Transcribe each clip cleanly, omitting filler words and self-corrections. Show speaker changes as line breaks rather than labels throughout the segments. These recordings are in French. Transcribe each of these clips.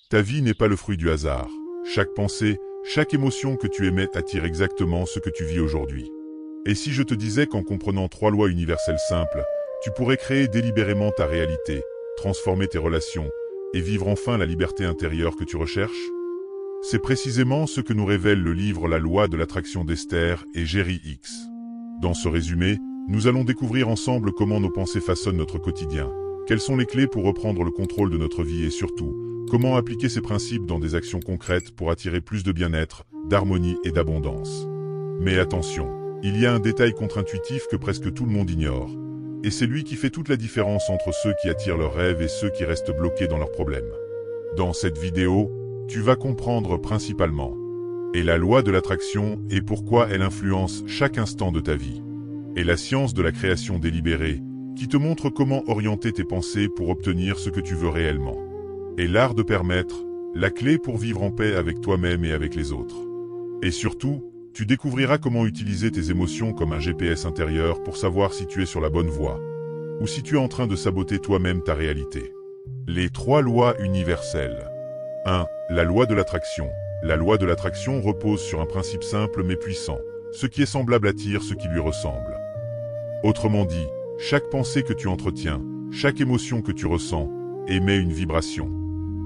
Ta vie n'est pas le fruit du hasard. Chaque pensée, chaque émotion que tu émets attire exactement ce que tu vis aujourd'hui. Et si je te disais qu'en comprenant 3 lois universelles simples, tu pourrais créer délibérément ta réalité, transformer tes relations, et vivre enfin la liberté intérieure que tu recherches? C'est précisément ce que nous révèle le livre La loi de l'attraction d'Esther et Jerry Hicks. Dans ce résumé, nous allons découvrir ensemble comment nos pensées façonnent notre quotidien, quelles sont les clés pour reprendre le contrôle de notre vie et surtout, comment appliquer ces principes dans des actions concrètes pour attirer plus de bien-être, d'harmonie et d'abondance. Mais attention, il y a un détail contre-intuitif que presque tout le monde ignore. Et c'est lui qui fait toute la différence entre ceux qui attirent leurs rêves et ceux qui restent bloqués dans leurs problèmes. Dans cette vidéo, tu vas comprendre principalement et la loi de l'attraction et pourquoi elle influence chaque instant de ta vie. Et la science de la création délibérée, qui te montre comment orienter tes pensées pour obtenir ce que tu veux réellement. Et l'art de permettre, la clé pour vivre en paix avec toi-même et avec les autres. Et surtout, tu découvriras comment utiliser tes émotions comme un GPS intérieur pour savoir si tu es sur la bonne voie, ou si tu es en train de saboter toi-même ta réalité. Les 3 lois universelles. 1. La loi de l'attraction. La loi de l'attraction repose sur un principe simple mais puissant. Ce qui est semblable attire ce qui lui ressemble. Autrement dit, chaque pensée que tu entretiens, chaque émotion que tu ressens, émet une vibration.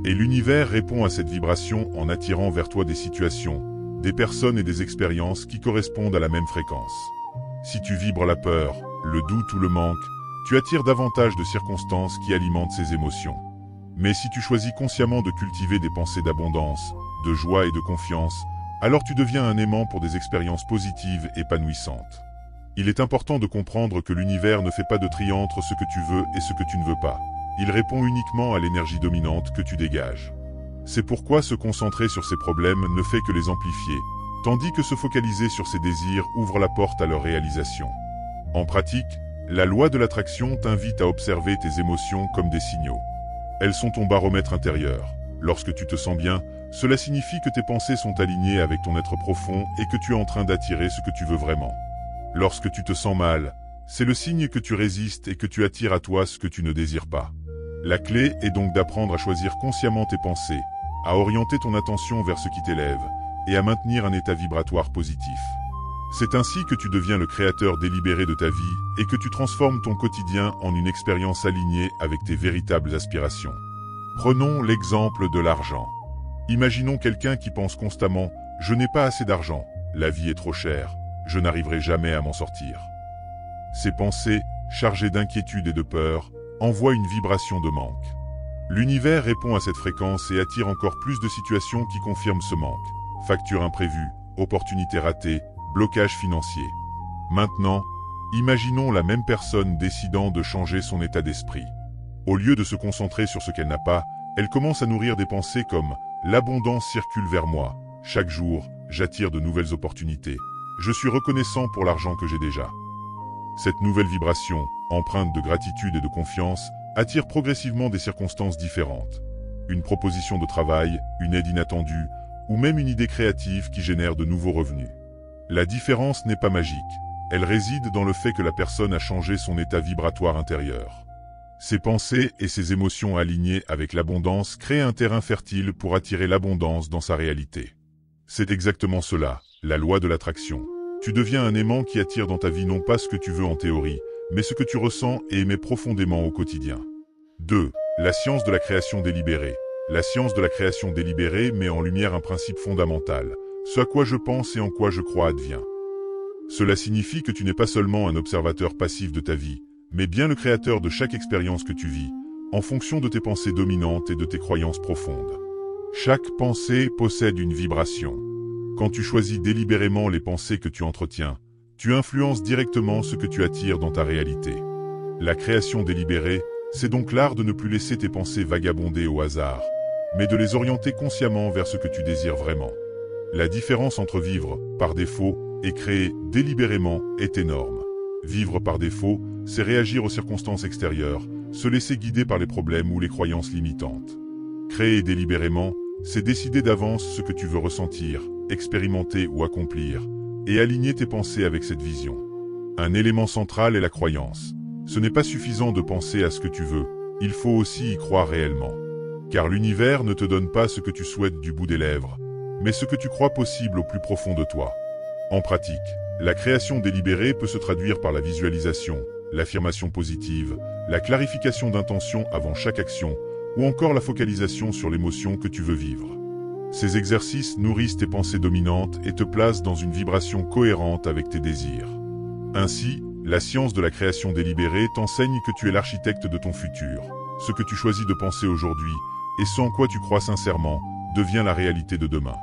Et l'univers répond à cette vibration en attirant vers toi des situations, des personnes et des expériences qui correspondent à la même fréquence. Si tu vibres la peur, le doute ou le manque, tu attires davantage de circonstances qui alimentent ces émotions. Mais si tu choisis consciemment de cultiver des pensées d'abondance, de joie et de confiance, alors tu deviens un aimant pour des expériences positives et épanouissantes. Il est important de comprendre que l'univers ne fait pas de tri entre ce que tu veux et ce que tu ne veux pas. Il répond uniquement à l'énergie dominante que tu dégages. C'est pourquoi se concentrer sur ces problèmes ne fait que les amplifier, tandis que se focaliser sur ses désirs ouvre la porte à leur réalisation. En pratique, la loi de l'attraction t'invite à observer tes émotions comme des signaux. Elles sont ton baromètre intérieur. Lorsque tu te sens bien, cela signifie que tes pensées sont alignées avec ton être profond et que tu es en train d'attirer ce que tu veux vraiment. Lorsque tu te sens mal, c'est le signe que tu résistes et que tu attires à toi ce que tu ne désires pas. La clé est donc d'apprendre à choisir consciemment tes pensées, à orienter ton attention vers ce qui t'élève, et à maintenir un état vibratoire positif. C'est ainsi que tu deviens le créateur délibéré de ta vie et que tu transformes ton quotidien en une expérience alignée avec tes véritables aspirations. Prenons l'exemple de l'argent. Imaginons quelqu'un qui pense constamment « Je n'ai pas assez d'argent, la vie est trop chère, je n'arriverai jamais à m'en sortir ». Ces pensées, chargées d'inquiétude et de peur, envoient une vibration de manque. L'univers répond à cette fréquence et attire encore plus de situations qui confirment ce manque. Factures imprévues, opportunités ratées, blocages financiers. Maintenant, imaginons la même personne décidant de changer son état d'esprit. Au lieu de se concentrer sur ce qu'elle n'a pas, elle commence à nourrir des pensées comme « L'abondance circule vers moi. Chaque jour, j'attire de nouvelles opportunités. Je suis reconnaissant pour l'argent que j'ai déjà. » Cette nouvelle vibration, empreinte de gratitude et de confiance, attire progressivement des circonstances différentes. Une proposition de travail, une aide inattendue, ou même une idée créative qui génère de nouveaux revenus. La différence n'est pas magique. Elle réside dans le fait que la personne a changé son état vibratoire intérieur. Ses pensées et ses émotions alignées avec l'abondance créent un terrain fertile pour attirer l'abondance dans sa réalité. C'est exactement cela, la loi de l'attraction. Tu deviens un aimant qui attire dans ta vie non pas ce que tu veux en théorie, mais ce que tu ressens et émets profondément au quotidien. 2. La science de la création délibérée. La science de la création délibérée met en lumière un principe fondamental. Ce à quoi je pense et en quoi je crois advient. Cela signifie que tu n'es pas seulement un observateur passif de ta vie, mais bien le créateur de chaque expérience que tu vis, en fonction de tes pensées dominantes et de tes croyances profondes. Chaque pensée possède une vibration. Quand tu choisis délibérément les pensées que tu entretiens, tu influences directement ce que tu attires dans ta réalité. La création délibérée, c'est donc l'art de ne plus laisser tes pensées vagabonder au hasard, mais de les orienter consciemment vers ce que tu désires vraiment. La différence entre vivre par défaut et créer délibérément est énorme. Vivre par défaut, c'est réagir aux circonstances extérieures, se laisser guider par les problèmes ou les croyances limitantes. Créer délibérément, c'est décider d'avance ce que tu veux ressentir, expérimenter ou accomplir, et aligner tes pensées avec cette vision. Un élément central est la croyance. Ce n'est pas suffisant de penser à ce que tu veux, il faut aussi y croire réellement. Car l'univers ne te donne pas ce que tu souhaites du bout des lèvres, mais ce que tu crois possible au plus profond de toi. En pratique, la création délibérée peut se traduire par la visualisation, l'affirmation positive, la clarification d'intention avant chaque action, ou encore la focalisation sur l'émotion que tu veux vivre. Ces exercices nourrissent tes pensées dominantes et te placent dans une vibration cohérente avec tes désirs. Ainsi, la science de la création délibérée t'enseigne que tu es l'architecte de ton futur. Ce que tu choisis de penser aujourd'hui, et ce en quoi tu crois sincèrement, devient la réalité de demain.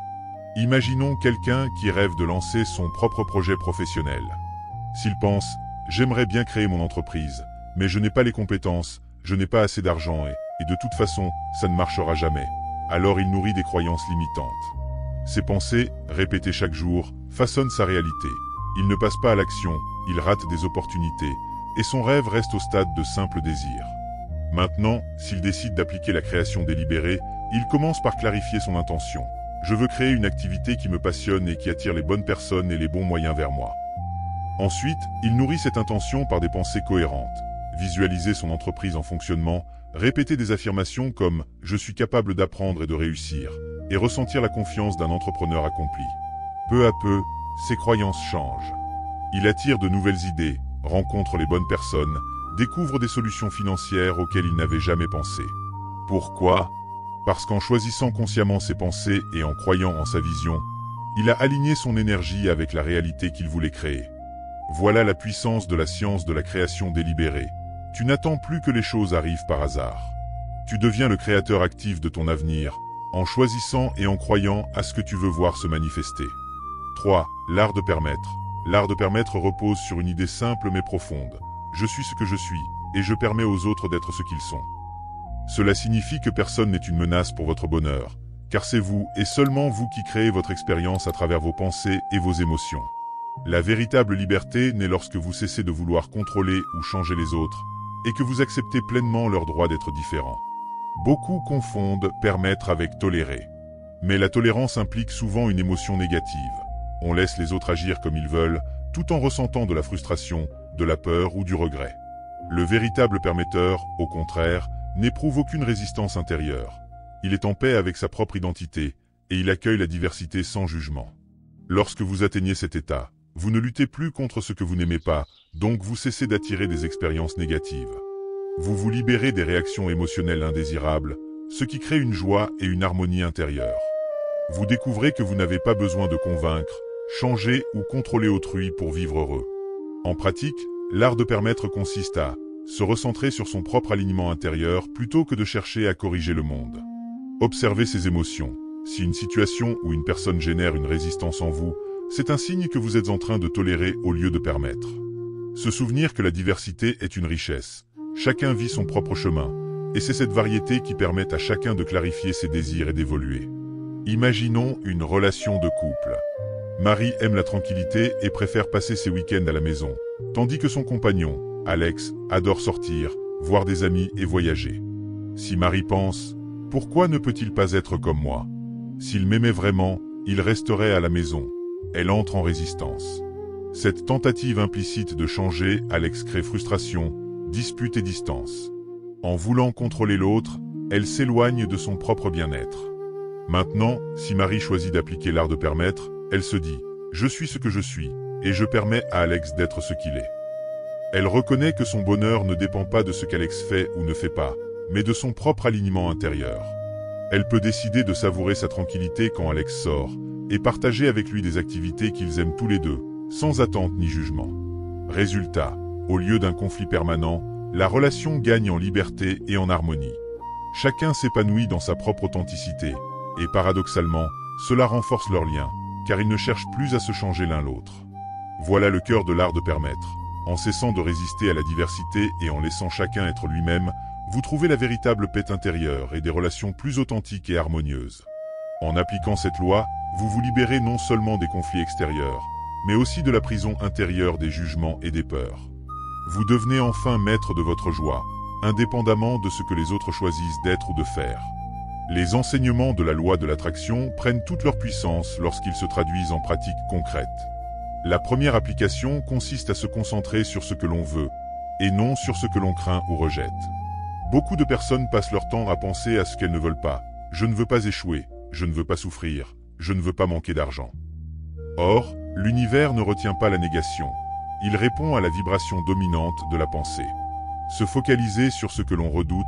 Imaginons quelqu'un qui rêve de lancer son propre projet professionnel. S'il pense « J'aimerais bien créer mon entreprise, mais je n'ai pas les compétences, je n'ai pas assez d'argent et de toute façon, ça ne marchera jamais », alors il nourrit des croyances limitantes. Ces pensées, répétées chaque jour, façonnent sa réalité. Il ne passe pas à l'action, il rate des opportunités, et son rêve reste au stade de simple désir. Maintenant, s'il décide d'appliquer la création délibérée, il commence par clarifier son intention. Je veux créer une activité qui me passionne et qui attire les bonnes personnes et les bons moyens vers moi. Ensuite, il nourrit cette intention par des pensées cohérentes. Visualiser son entreprise en fonctionnement, répéter des affirmations comme « Je suis capable d'apprendre et de réussir » et ressentir la confiance d'un entrepreneur accompli. Peu à peu, ses croyances changent. Il attire de nouvelles idées, rencontre les bonnes personnes, découvre des solutions financières auxquelles il n'avait jamais pensé. Pourquoi ? Parce qu'en choisissant consciemment ses pensées et en croyant en sa vision, il a aligné son énergie avec la réalité qu'il voulait créer. Voilà la puissance de la science de la création délibérée. Tu n'attends plus que les choses arrivent par hasard. Tu deviens le créateur actif de ton avenir, en choisissant et en croyant à ce que tu veux voir se manifester. 3. L'art de permettre. L'art de permettre repose sur une idée simple mais profonde. Je suis ce que je suis, et je permets aux autres d'être ce qu'ils sont. Cela signifie que personne n'est une menace pour votre bonheur, car c'est vous et seulement vous qui créez votre expérience à travers vos pensées et vos émotions. La véritable liberté naît lorsque vous cessez de vouloir contrôler ou changer les autres, et que vous acceptez pleinement leur droit d'être différents. Beaucoup confondent permettre avec tolérer. Mais la tolérance implique souvent une émotion négative. On laisse les autres agir comme ils veulent, tout en ressentant de la frustration, de la peur ou du regret. Le véritable permetteur, au contraire, n'éprouve aucune résistance intérieure. Il est en paix avec sa propre identité, et il accueille la diversité sans jugement. Lorsque vous atteignez cet état, vous ne luttez plus contre ce que vous n'aimez pas, donc vous cessez d'attirer des expériences négatives. Vous vous libérez des réactions émotionnelles indésirables, ce qui crée une joie et une harmonie intérieure. Vous découvrez que vous n'avez pas besoin de convaincre, changer ou contrôler autrui pour vivre heureux. En pratique, l'art de permettre consiste à se recentrer sur son propre alignement intérieur plutôt que de chercher à corriger le monde. Observez ses émotions. Si une situation ou une personne génère une résistance en vous, c'est un signe que vous êtes en train de tolérer au lieu de permettre. Se souvenir que la diversité est une richesse. Chacun vit son propre chemin, et c'est cette variété qui permet à chacun de clarifier ses désirs et d'évoluer. Imaginons une relation de couple. Marie aime la tranquillité et préfère passer ses week-ends à la maison, tandis que son compagnon, Alex, adore sortir, voir des amis et voyager. Si Marie pense « Pourquoi ne peut-il pas être comme moi ?» S'il m'aimait vraiment, il resterait à la maison. Elle entre en résistance. Cette tentative implicite de changer, Alex crée frustration, dispute et distance. En voulant contrôler l'autre, elle s'éloigne de son propre bien-être. Maintenant, si Marie choisit d'appliquer l'art de permettre, elle se dit « Je suis ce que je suis, et je permets à Alex d'être ce qu'il est ». Elle reconnaît que son bonheur ne dépend pas de ce qu'Alex fait ou ne fait pas, mais de son propre alignement intérieur. Elle peut décider de savourer sa tranquillité quand Alex sort, et partager avec lui des activités qu'ils aiment tous les deux, sans attente ni jugement. Résultat, au lieu d'un conflit permanent, la relation gagne en liberté et en harmonie. Chacun s'épanouit dans sa propre authenticité, et paradoxalement, cela renforce leur lien, car ils ne cherchent plus à se changer l'un l'autre. Voilà le cœur de l'art de permettre. En cessant de résister à la diversité et en laissant chacun être lui-même, vous trouvez la véritable paix intérieure et des relations plus authentiques et harmonieuses. En appliquant cette loi, vous vous libérez non seulement des conflits extérieurs, mais aussi de la prison intérieure des jugements et des peurs. Vous devenez enfin maître de votre joie, indépendamment de ce que les autres choisissent d'être ou de faire. Les enseignements de la loi de l'attraction prennent toute leur puissance lorsqu'ils se traduisent en pratiques concrètes. La première application consiste à se concentrer sur ce que l'on veut, et non sur ce que l'on craint ou rejette. Beaucoup de personnes passent leur temps à penser à ce qu'elles ne veulent pas. Je ne veux pas échouer, je ne veux pas souffrir, je ne veux pas manquer d'argent. Or, l'univers ne retient pas la négation. Il répond à la vibration dominante de la pensée. Se focaliser sur ce que l'on redoute,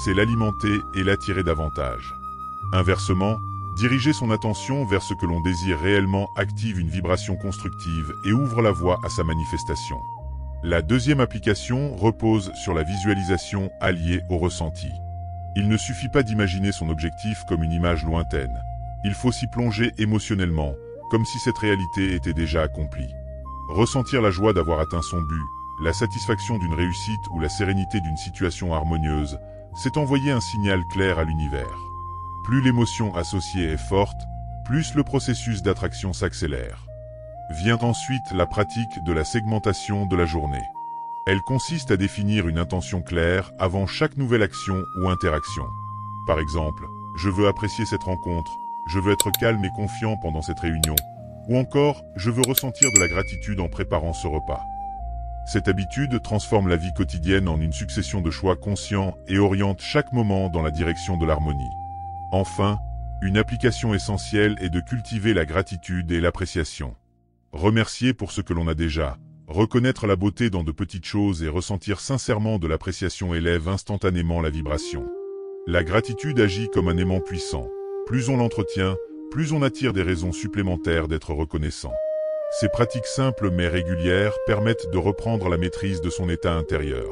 c'est l'alimenter et l'attirer davantage. Inversement, diriger son attention vers ce que l'on désire réellement active une vibration constructive et ouvre la voie à sa manifestation. La deuxième application repose sur la visualisation alliée au ressenti. Il ne suffit pas d'imaginer son objectif comme une image lointaine. Il faut s'y plonger émotionnellement, comme si cette réalité était déjà accomplie. Ressentir la joie d'avoir atteint son but, la satisfaction d'une réussite ou la sérénité d'une situation harmonieuse, c'est envoyer un signal clair à l'univers. Plus l'émotion associée est forte, plus le processus d'attraction s'accélère. Vient ensuite la pratique de la segmentation de la journée. Elle consiste à définir une intention claire avant chaque nouvelle action ou interaction. Par exemple, je veux apprécier cette rencontre, je veux être calme et confiant pendant cette réunion, ou encore, je veux ressentir de la gratitude en préparant ce repas. Cette habitude transforme la vie quotidienne en une succession de choix conscients et oriente chaque moment dans la direction de l'harmonie. Enfin, une application essentielle est de cultiver la gratitude et l'appréciation. Remercier pour ce que l'on a déjà, reconnaître la beauté dans de petites choses et ressentir sincèrement de l'appréciation élève instantanément la vibration. La gratitude agit comme un aimant puissant. Plus on l'entretient, plus on attire des raisons supplémentaires d'être reconnaissant. Ces pratiques simples mais régulières permettent de reprendre la maîtrise de son état intérieur.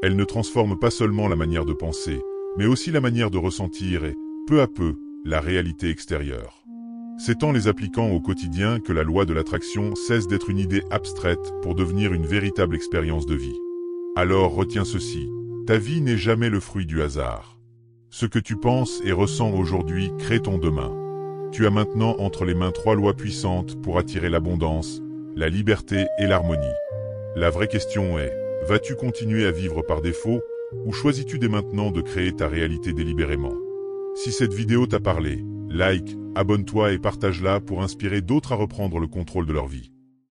Elles ne transforment pas seulement la manière de penser, mais aussi la manière de ressentir et, peu à peu, la réalité extérieure. C'est en les appliquant au quotidien que la loi de l'attraction cesse d'être une idée abstraite pour devenir une véritable expérience de vie. Alors retiens ceci, ta vie n'est jamais le fruit du hasard. Ce que tu penses et ressens aujourd'hui crée ton demain. Tu as maintenant entre les mains 3 lois puissantes pour attirer l'abondance, la liberté et l'harmonie. La vraie question est, vas-tu continuer à vivre par défaut, ou choisis-tu dès maintenant de créer ta réalité délibérément? Si cette vidéo t'a parlé, like, abonne-toi et partage-la pour inspirer d'autres à reprendre le contrôle de leur vie.